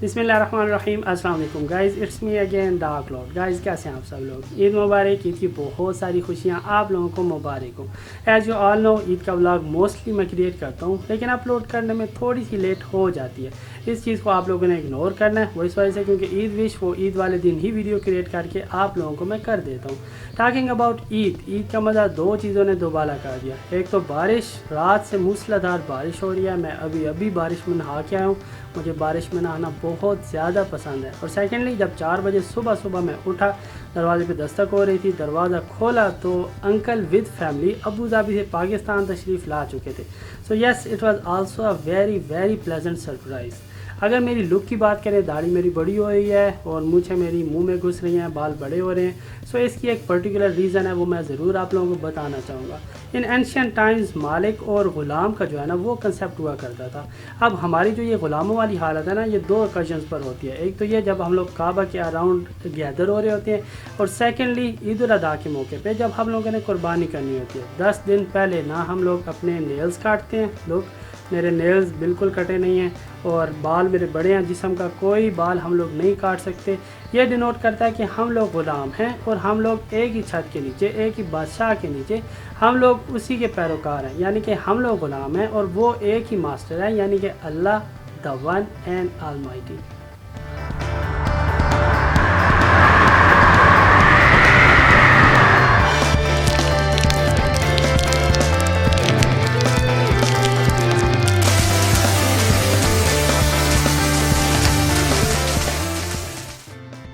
बिस्मिल्लाहिर्रहमानिर्रहीम। अस्सलाम वालेकुम guys, it's me again dark Lord. Guys कैसे हैं आप सब लोग? ईद मुबारक। ईद की बहुत सारी खुशियाँ आप लोगों को मुबारक हो। As you all know, Eid का व्लॉग मोस्टली मैं क्रिएट करता हूँ, लेकिन अपलोड करने में थोड़ी सी लेट हो जाती है। इस चीज़ को आप लोगों ने इग्नोर करना है, वो इस वजह से क्योंकि ईद विश वो ईद वाले दिन ही वीडियो क्रिएट करके आप लोगों को मैं कर देता हूँ। टॉकिंग अबाउट ईद का मज़ा दो चीज़ों ने दोबारा कर दिया। एक तो बारिश, रात से मूसलाधार बारिश हो रही है। मैं अभी बारिश में नहा के आया हूँ, मुझे बारिश में नहाना बहुत ज़्यादा पसंद है। और सेकेंडली, जब 4 बजे सुबह मैं उठा, दरवाजे पे दस्तक हो रही थी, दरवाज़ा खोला तो uncle with family Abu Dhabi से पाकिस्तान तशरीफ़ ला चुके थे। So yes, it was also a very pleasant surprise. अगर मेरी लुक की बात करें, दाढ़ी मेरी बड़ी हो रही है और मूछें मेरी मुंह में घुस रही हैं, बाल बड़े हो रहे हैं। सो इसकी एक पर्टिकुलर रीज़न है, वो मैं ज़रूर आप लोगों को बताना चाहूँगा। इन एंशियंट टाइम्स मालिक और ग़ुलाम का जो है ना, वो कंसेप्ट हुआ करता था। अब हमारी जो ये ग़ुलामों वाली हालत है ना, ये 2 ओकेजन्स पर होती है। एक तो ये जब हम लोग काबा के अराउंड गैदर हो रहे होते हैं, और सेकेंडली ईद उल अदा के मौके पे जब हम लोगों ने कुर्बानी करनी होती है। 10 दिन पहले ना हम लोग अपने नेल्स काटते हैं। लोग, मेरे नेल्स बिल्कुल कटे नहीं हैं और बाल मेरे बड़े हैं, जिस्म का कोई बाल हम लोग नहीं काट सकते। ये डिनोट करता है कि हम लोग ग़ुलाम हैं और हम लोग एक ही छत के नीचे, एक ही बादशाह के नीचे, हम लोग उसी के पैरोकार हैं। यानी कि हम लोग ग़ुलाम हैं और वो एक ही मास्टर है, यानी कि अल्लाह द वन एंड ऑलमाइटी।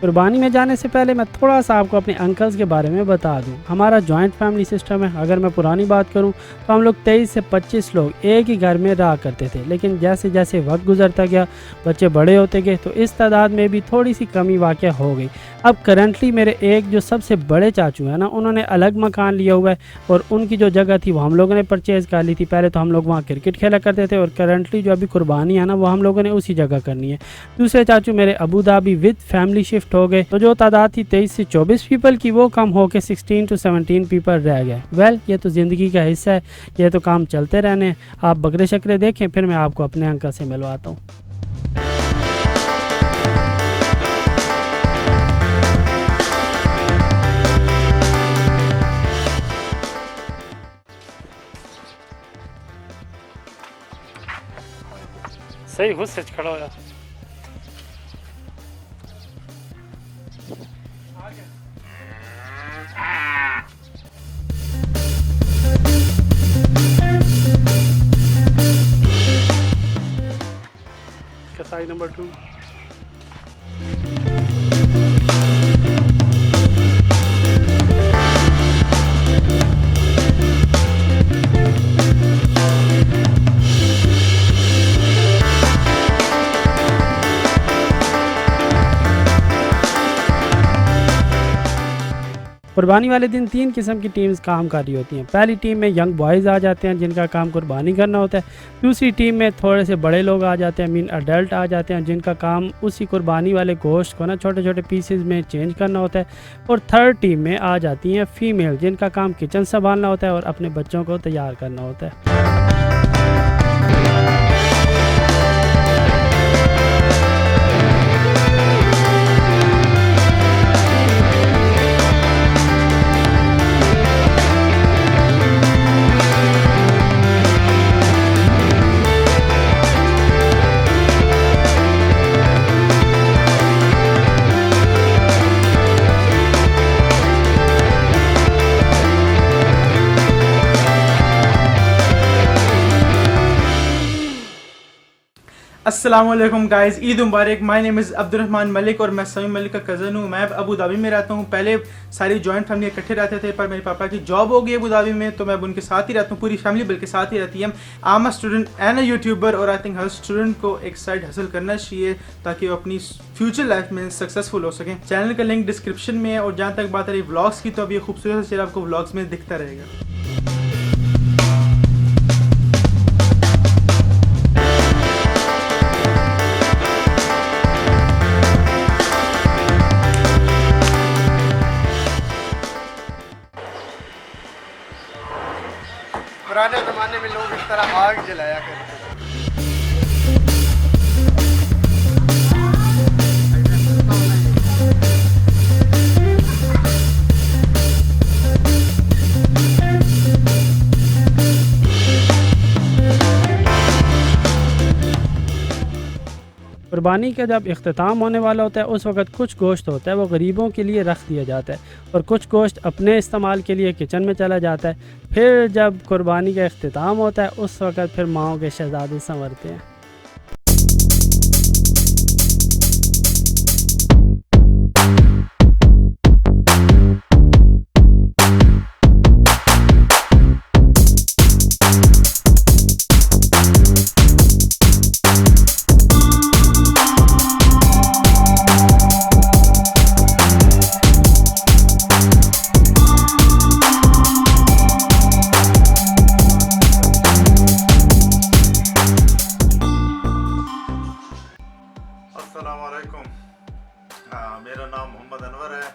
कुर्बानी में जाने से पहले मैं थोड़ा सा आपको अपने अंकल्स के बारे में बता दूं। हमारा जॉइंट फैमिली सिस्टम है। अगर मैं पुरानी बात करूं तो हम लोग 23 से 25 लोग एक ही घर में रहा करते थे, लेकिन जैसे जैसे वक्त गुजरता गया, बच्चे बड़े होते गए, तो इस तादाद में भी थोड़ी सी कमी वाक़या हो गई। अब करंटली मेरे एक जो सबसे बड़े चाचू हैं ना, उन्होंने अलग मकान लिया हुआ है और उनकी जो जगह थी वो हम लोगों ने परचेज़ कर ली थी। पहले तो हम लोग वहाँ क्रिकेट खेला करते थे और करंटली जो अभी कुर्बानी है ना, वो हम लोगों ने उसी जगह करनी है। दूसरे चाचू मेरे Abu Dhabi with family shift हो गए, तो जो तादाद थी 23 से 24 पीपल की, वो कम होकर 16 to 17 पीपल रह गए। वेल, ये तो ज़िंदगी का हिस्सा है, ये तो काम चलते रहने हैं। आप बकरे शकरे देखें, फिर मैं आपको अपने अंकल से मिलवाता हूँ। सही खुद से खड़ा हो यार। Side number 2। कुर्बानी वाले दिन 3 किस्म की टीम्स काम कर रही होती हैं। पहली टीम में यंग बॉयज़ आ जाते हैं जिनका काम कुर्बानी करना होता है। दूसरी टीम में थोड़े से बड़े लोग आ जाते हैं, मीन अडल्ट आ जाते हैं, जिनका काम उसी कुर्बानी वाले गोश्त को ना छोटे छोटे पीसेस में चेंज करना होता है। और थर्ड टीम में आ जाती हैं फ़ीमेल, जिनका काम किचन संभालना होता है और अपने बच्चों को तैयार करना होता है। अस्सलाम वालेकुम guys, Eid Mubarak. My name is Abdurrahman Malik और मैं समी मलिक का कज़न हूँ। मैं अबू धाबी में रहता हूँ। पहले सारी जॉइंट फैमिली इकट्ठे रहते थे, पर मेरे पापा की जॉब हो गई अबू धाबी में, तो मैं अब उनके साथ ही रहता हूँ। पूरी फैमिली बल्कि साथ ही रहती है। I am a student and a YouTuber, और आई थिंक हर स्टूडेंट को एक साइड हासिल करना चाहिए ताकि वो अपनी फ्यूचर लाइफ में सक्सेसफुल हो सकें। चैनल का लिंक डिस्क्रिप्शन में है। और जहाँ तक बात रही व्लॉग्स की, तो अब ये खूबसूरत चेहरा आपको व्लॉग्स में दिखता रहेगा। पुराने ज़माने में लोग इस तरह आग जलाया करते थे। कुर्बानी का जब इख्तिताम होने वाला होता है उस वक्त कुछ गोश्त होता है वो गरीबों के लिए रख दिया जाता है और कुछ गोश्त अपने इस्तेमाल के लिए किचन में चला जाता है। फिर जब कुर्बानी का इख्तिताम होता है उस वक्त फिर माओं के शहजादे संवरते हैं। अस्सलामुअलैकुम। मेरा नाम मोहम्मद अनवर है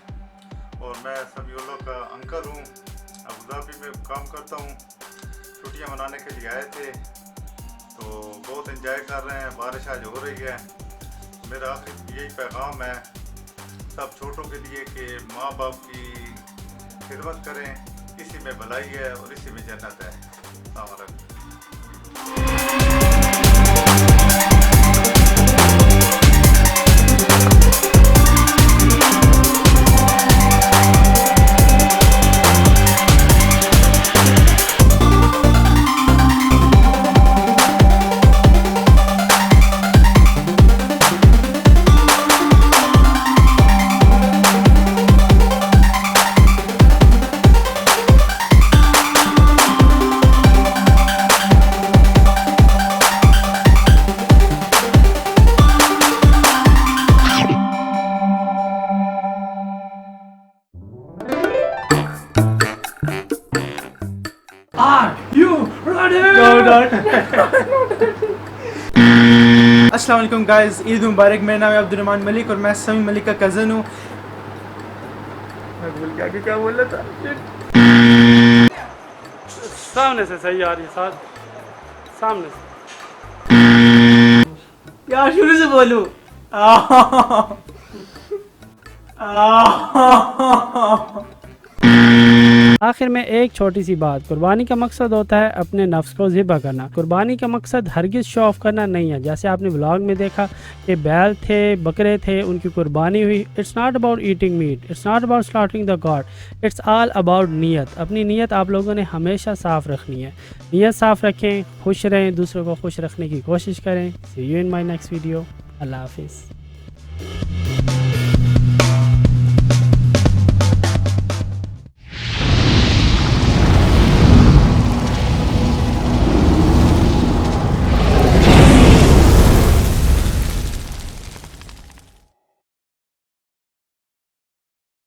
और मैं सभी लोग का अंकल हूँ। अबू धाबी में काम करता हूँ। छुट्टियाँ मनाने के लिए आए थे तो बहुत एंजॉय कर रहे हैं। बारिश आज हो रही है। मेरा आखिर यही पैगाम है सब छोटों के लिए कि माँ बाप की खिदमत करें। इसी में भलाई है और इसी में जन्नत है। अस्सलाम वालेकुम। अस्सलाम वालेकुम गाइस, ईद मुबारक। मेरा नाम है अब्दुर्रहमान मलिक और मैं समी मलिक का कज़न हूँ। क्या बोल रहा था? सामने से सही आ रही है साथ सामने से यार शुरू से बोलूं। आखिर में एक छोटी सी बात, कुर्बानी का मकसद होता है अपने नफ्स को ज़िबा करना। कुर्बानी का मकसद हरगिज़ शो ऑफ करना नहीं है। जैसे आपने व्लॉग में देखा कि बैल थे, बकरे थे, उनकी कुर्बानी हुई। It's not about eating meat, it's not about slaughtering the God, it's all about नीयत। अपनी नीयत आप लोगों ने हमेशा साफ़ रखनी है। नीयत साफ़ रखें, खुश रहें, दूसरों को खुश रखने की कोशिश करें। See you in my next video. अल्लाह हाफिज़।